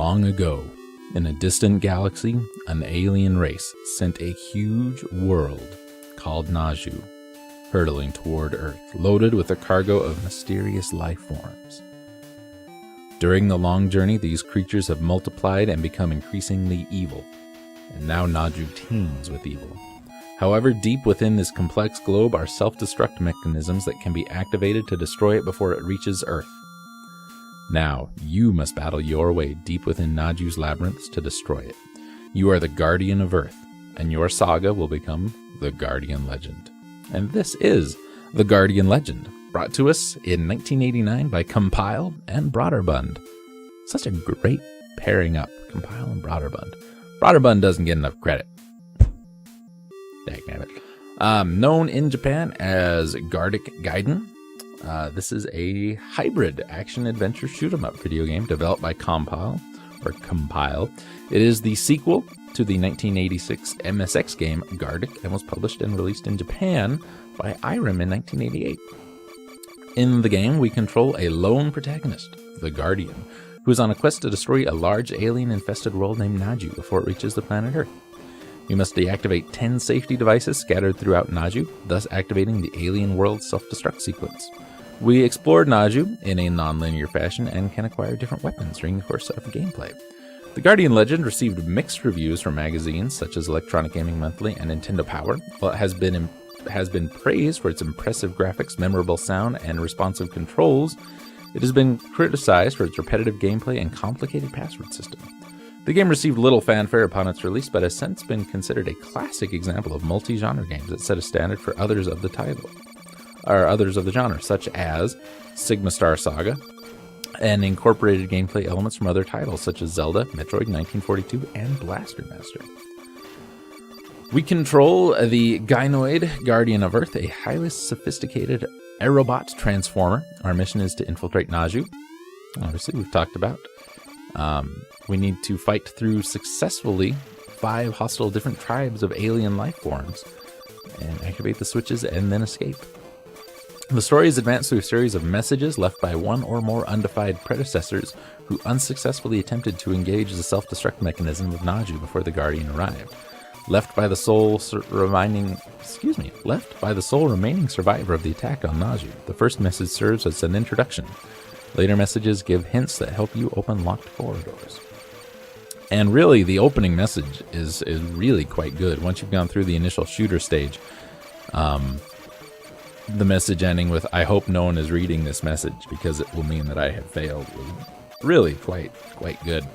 Long ago, in a distant galaxy, an alien race sent a huge world called Naju, hurtling toward Earth, loaded with a cargo of mysterious life forms. During the long journey, these creatures have multiplied and become increasingly evil, and now Naju teems with evil. However, deep within this complex globe are self-destruct mechanisms that can be activated to destroy it before it reaches Earth. Now, you must battle your way deep within Naju's labyrinths to destroy it. You are the Guardian of Earth, and your saga will become the Guardian Legend. And this is the Guardian Legend, brought to us in 1989 by Compile and Broderbund. Such a great pairing up, Compile and Broderbund. Broderbund doesn't get enough credit. Dagnabbit. Known in Japan as Gardic Gaiden. This is a hybrid action-adventure shoot-'em-up video game developed by Compile. It is the sequel to the 1986 MSX game Gardic and was published and released in Japan by Irem in 1988. In the game, we control a lone protagonist, the Guardian, who is on a quest to destroy a large alien-infested world named Naju before it reaches the planet Earth. You must deactivate 10 safety devices scattered throughout Naju, thus activating the alien world self-destruct sequence. We explored Naju in a non-linear fashion and can acquire different weapons during the course of gameplay. The Guardian Legend received mixed reviews from magazines such as Electronic Gaming Monthly and Nintendo Power, while it has been praised for its impressive graphics, memorable sound, and responsive controls. It has been criticized for its repetitive gameplay and complicated password system. The game received little fanfare upon its release, but has since been considered a classic example of multi-genre games that set a standard for others of the genre, such as Sigma Star Saga, and incorporated gameplay elements from other titles such as Zelda, Metroid 1942, and Blaster Master. We control the Gynoid Guardian of Earth, a highly sophisticated aerobot transformer. Our mission is to infiltrate Naju. Obviously, we've talked about. We need to fight through successfully 5 hostile different tribes of alien life forms and activate the switches and then escape. The story is advanced through a series of messages left by one or more undefined predecessors who unsuccessfully attempted to engage the self-destruct mechanism of Naju before the Guardian arrived. Left by the sole remaining survivor of the attack on Naju, the first message serves as an introduction. Later messages give hints that help you open locked corridors. And really, the opening message is really quite good. Once you've gone through the initial shooter stage, the message ending with, "I hope no one is reading this message because it will mean that I have failed," was really quite good.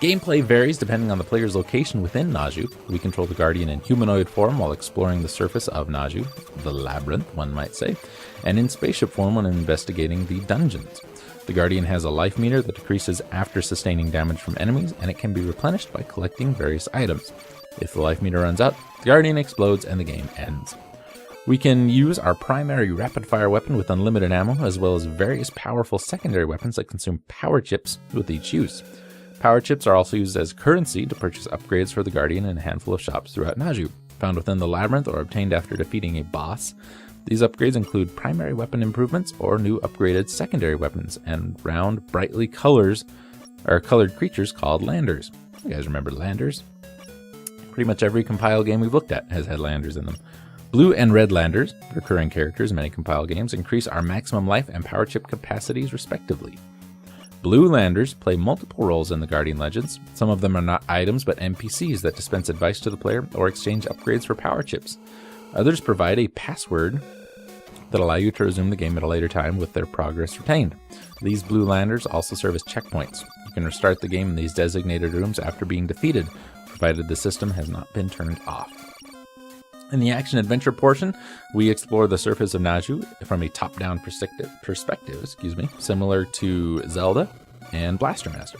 Gameplay varies depending on the player's location within Naju. We control the Guardian in humanoid form while exploring the surface of Naju, the labyrinth, one might say, and in spaceship form when investigating the dungeons. The Guardian has a life meter that decreases after sustaining damage from enemies, and it can be replenished by collecting various items. If the life meter runs out, the Guardian explodes and the game ends. We can use our primary rapid-fire weapon with unlimited ammo, as well as various powerful secondary weapons that consume power chips with each use. Power chips are also used as currency to purchase upgrades for the Guardian in a handful of shops throughout Naju, found within the labyrinth or obtained after defeating a boss. These upgrades include primary weapon improvements or new upgraded secondary weapons, and round, brightly colored creatures called landers. You guys remember landers? Pretty much every Compile game we've looked at has had landers in them. Blue and red landers, recurring characters in many Compile games, increase our maximum life and power chip capacities respectively. Blue landers play multiple roles in the Guardian Legends. Some of them are not items but NPCs that dispense advice to the player or exchange upgrades for power chips. Others provide a password that allow you to resume the game at a later time with their progress retained. These blue landers also serve as checkpoints. You can restart the game in these designated rooms after being defeated, provided the system has not been turned off. In the action-adventure portion, we explore the surface of Naju from a top-down perspective, similar to Zelda and Blaster Master.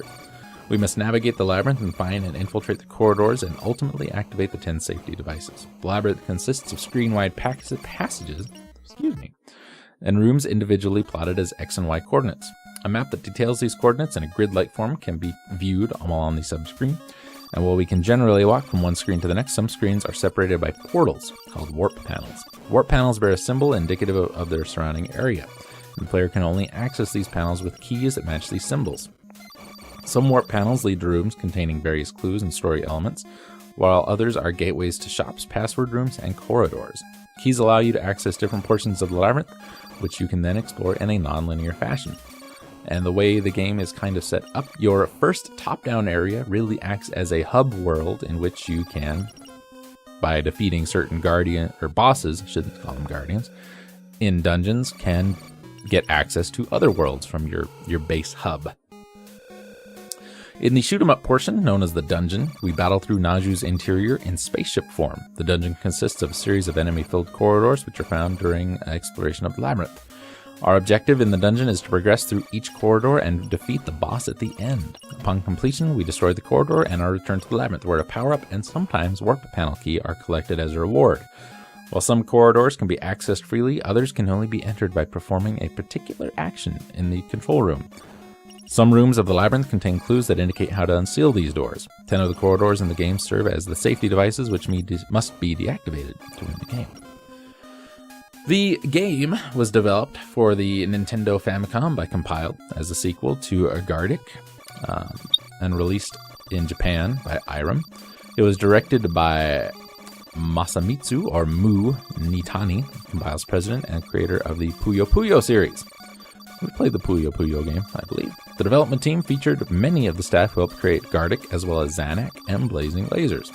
We must navigate the labyrinth and find and infiltrate the corridors and ultimately activate the 10 safety devices. The labyrinth consists of screen-wide passages, and rooms individually plotted as X and Y coordinates. A map that details these coordinates in a grid-like form can be viewed while on the subscreen. And while we can generally walk from one screen to the next, some screens are separated by portals called warp panels. Warp panels bear a symbol indicative of their surrounding area. The player can only access these panels with keys that match these symbols. Some warp panels lead to rooms containing various clues and story elements, while others are gateways to shops, password rooms, and corridors. Keys allow you to access different portions of the labyrinth, which you can then explore in a non-linear fashion. And the way the game is kind of set up, your first top-down area really acts as a hub world in which you can, by defeating certain guardian or bosses, shouldn't call them guardians, in dungeons, can get access to other worlds from your base hub. In the shoot-'em-up portion, known as the dungeon, we battle through Naju's interior in spaceship form. The dungeon consists of a series of enemy-filled corridors which are found during exploration of the labyrinth. Our objective in the dungeon is to progress through each corridor and defeat the boss at the end. Upon completion, we destroy the corridor and are returned to the labyrinth, where a power-up and sometimes warp panel key are collected as a reward. While some corridors can be accessed freely, others can only be entered by performing a particular action in the control room. Some rooms of the labyrinth contain clues that indicate how to unseal these doors. 10 of the corridors in the game serve as the safety devices which must be deactivated to win the game. The game was developed for the Nintendo Famicom by Compiled as a sequel to Gardic and released in Japan by Irem. It was directed by Masamitsu or Mu Nitani, Compile's president and creator of the Puyo Puyo series. We played the Puyo Puyo game, I believe. The development team featured many of the staff who helped create Gardic, as well as Zanak and Blazing Lasers.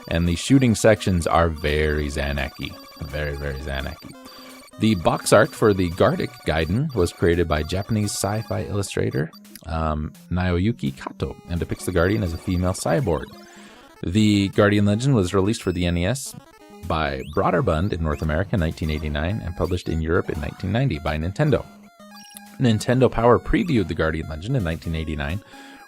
And the shooting sections are very Zanak-y. Very, very Zanak-y. The box art for the Gardic Gaiden was created by Japanese sci-fi illustrator Naoyuki Kato and depicts the Guardian as a female cyborg. The Guardian Legend was released for the NES by Broderbund in North America in 1989 and published in Europe in 1990 by Nintendo. Nintendo Power previewed the Guardian Legend in 1989,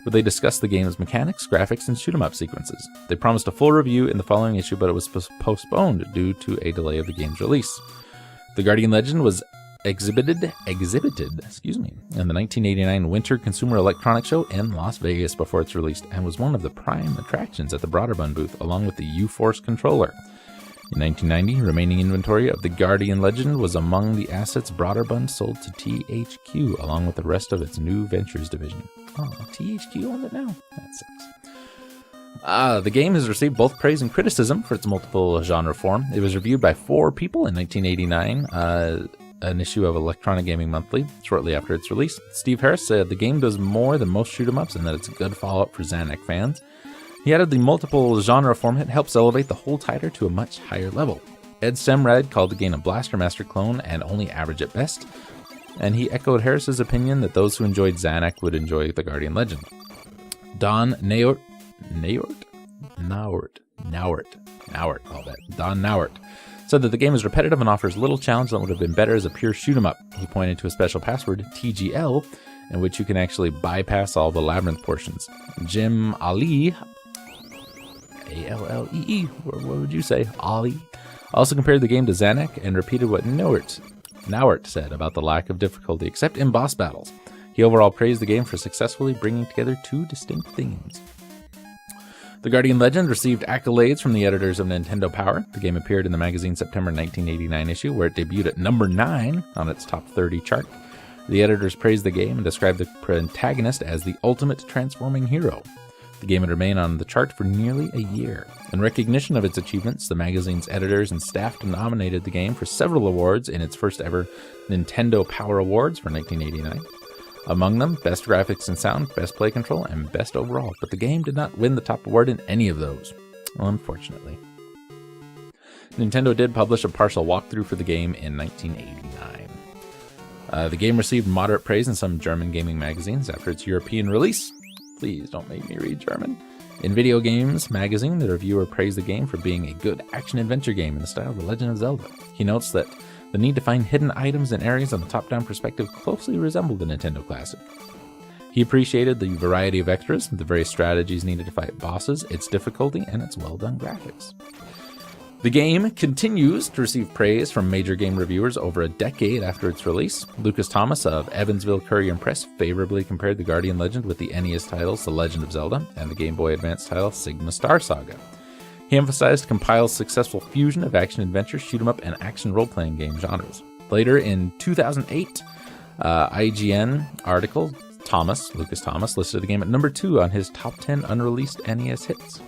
where they discussed the game's mechanics, graphics, and shoot-'em-up sequences. They promised a full review in the following issue, but it was postponed due to a delay of the game's release. The Guardian Legend was exhibited in the 1989 Winter Consumer Electronics Show in Las Vegas before it's released, and was one of the prime attractions at the Broderbund booth, along with the U-Force controller. In 1990, remaining inventory of the Guardian Legend was among the assets Broderbund sold to THQ, along with the rest of its New Ventures division. Oh, THQ owned it now? That sucks. The game has received both praise and criticism for its multiple genre form. It was reviewed by 4 people in 1989, an issue of Electronic Gaming Monthly, shortly after its release. Steve Harris said the game does more than most shoot-'em-ups and that it's a good follow-up for Zanak fans. He added the multiple genre format helps elevate the whole title to a much higher level. Ed Semrad called the game a Blaster Master clone and only average at best, and he echoed Harris's opinion that those who enjoyed Zanak would enjoy the Guardian Legend. Don Nauert, said that the game is repetitive and offers little challenge that would have been better as a pure shoot-'em-up. He pointed to a special password, TGL, in which you can actually bypass all the labyrinth portions. Jim Ali, A-L-L-E-E, what would you say? Ali, also compared the game to Zanak and repeated what Nauert said about the lack of difficulty, except in boss battles. He overall praised the game for successfully bringing together 2 distinct themes. The Guardian Legend received accolades from the editors of Nintendo Power. The game appeared in the magazine's September 1989 issue, where it debuted at number 9 on its top 30 chart. The editors praised the game and described the protagonist as the ultimate transforming hero. The game would remain on the chart for nearly a year. In recognition of its achievements, the magazine's editors and staff nominated the game for several awards in its first ever Nintendo Power Awards for 1989. Among them, Best Graphics and Sound, Best Play Control, and Best Overall, but the game did not win the top award in any of those, unfortunately. Nintendo did publish a partial walkthrough for the game in 1989. The game received moderate praise in some German gaming magazines after its European release. Please don't make me read German. In Video Games magazine, the reviewer praised the game for being a good action-adventure game in the style of The Legend of Zelda. He notes that the need to find hidden items in areas on the top-down perspective closely resembled the Nintendo classic. He appreciated the variety of extras, the various strategies needed to fight bosses, its difficulty, and its well-done graphics. The game continues to receive praise from major game reviewers over a decade after its release. Lucas Thomas of Evansville Courier and Press favorably compared the Guardian Legend with the NES titles The Legend of Zelda and the Game Boy Advance title Sigma Star Saga. He emphasized Compile's successful fusion of action-adventure, shoot-'em-up, and action role-playing game genres. Later in 2008, IGN article Lucas Thomas, listed the game at number 2 on his top 10 unreleased NES hits,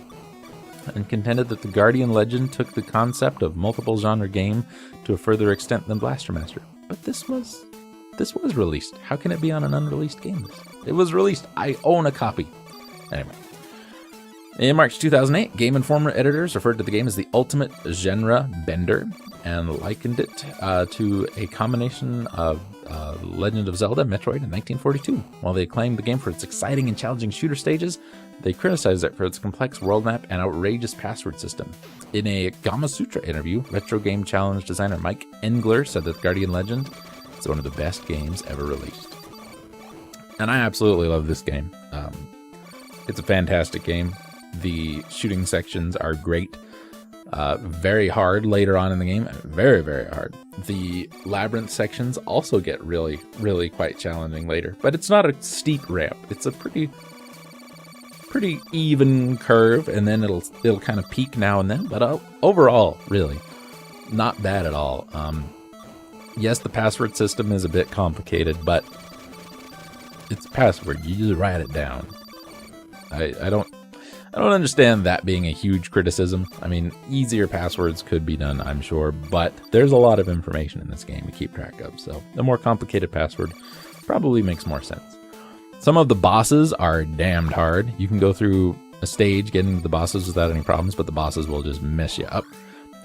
and contended that the Guardian Legend took the concept of multiple genre game to a further extent than Blaster Master. But this was released. How can it be on an unreleased game? It was released. I own a copy. Anyway. In March 2008, Game Informer editors referred to the game as the ultimate genre bender and likened it to a combination of Legend of Zelda, Metroid, and 1942. While they acclaimed the game for its exciting and challenging shooter stages, they criticized it for its complex world map and outrageous password system. In a Gamasutra interview, Retro Game Challenge designer Mike Engler said that Guardian Legend is one of the best games ever released. And I absolutely love this game. It's a fantastic game. The shooting sections are great. Very hard later on in the game. Very, very hard. The labyrinth sections also get really, really quite challenging later. But it's not a steep ramp. It's a pretty even curve, and then it'll kind of peak now and then. But overall, really, not bad at all. Yes, the password system is a bit complicated, but it's a password. You just write it down. I don't understand that being a huge criticism. I mean, easier passwords could be done, I'm sure, but there's a lot of information in this game to keep track of, so the more complicated password probably makes more sense. Some of the bosses are damned hard. You can go through a stage getting to the bosses without any problems, but the bosses will just mess you up.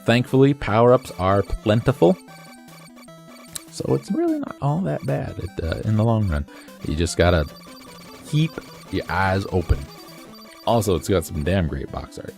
Thankfully, power-ups are plentiful, so it's really not all that bad in the long run. You just gotta keep your eyes open. Also, it's got some damn great box art.